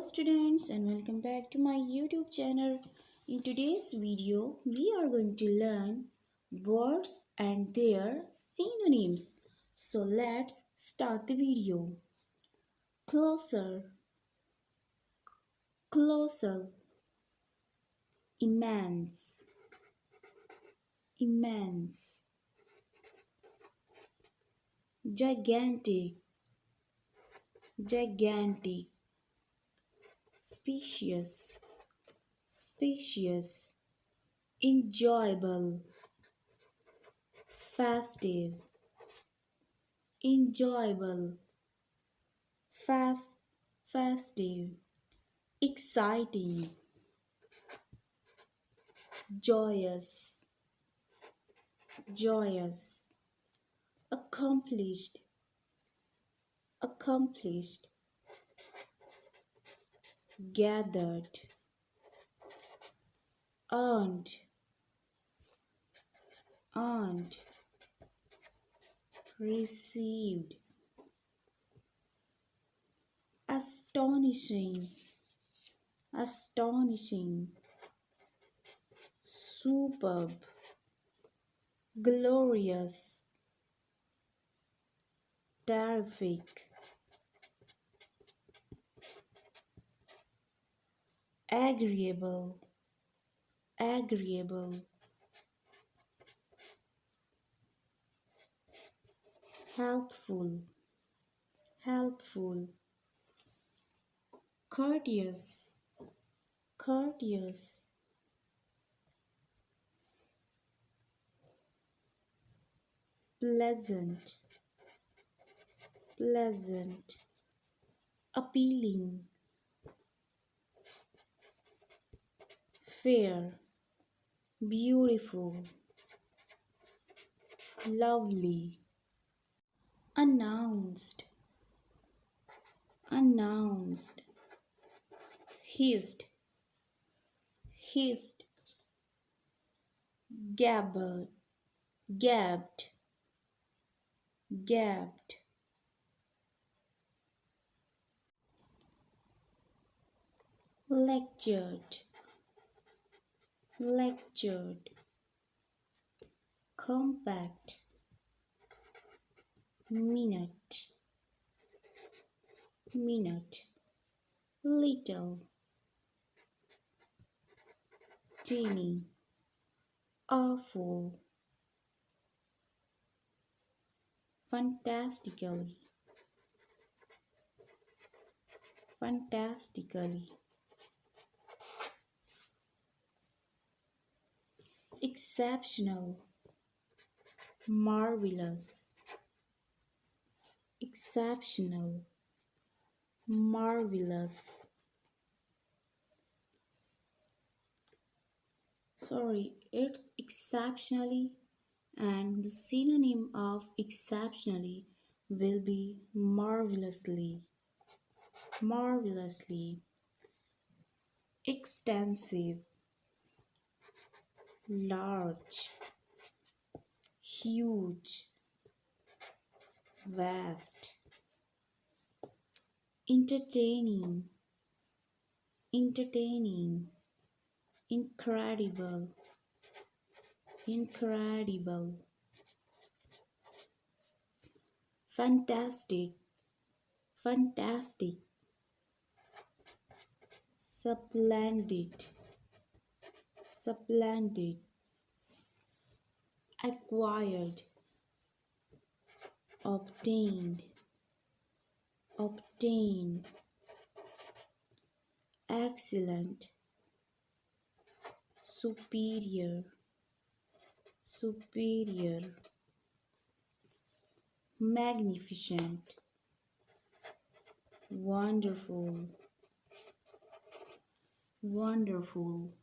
students, and welcome back to my YouTube channel. In today's video we are going to learn words and their synonyms. So let's start the video. Closer, colossal, immense, immense, gigantic, gigantic, spacious, spacious, enjoyable, festive, enjoyable, festive, exciting, joyous, joyous, accomplished, accomplished, gathered, earned, earned, received, astonishing, astonishing, superb, glorious, terrific, agreeable, agreeable, helpful, helpful, courteous, courteous, pleasant, pleasant, appealing, fair, beautiful, lovely, announced, announced, hissed, hissed, gabbled, gabbed, gabbed, lectured, lectured, compact, minute, minute, little, teeny, awful, fantastically, fantastically, exceptional, marvelous, exceptional, marvelous. It's exceptionally, and the synonym of exceptionally will be marvelously, marvelously, extensive, large, huge, vast, entertaining, entertaining, incredible, incredible, fantastic, fantastic, splendid, splendid, acquired, obtained, obtained, excellent, superior, superior, magnificent, wonderful, wonderful,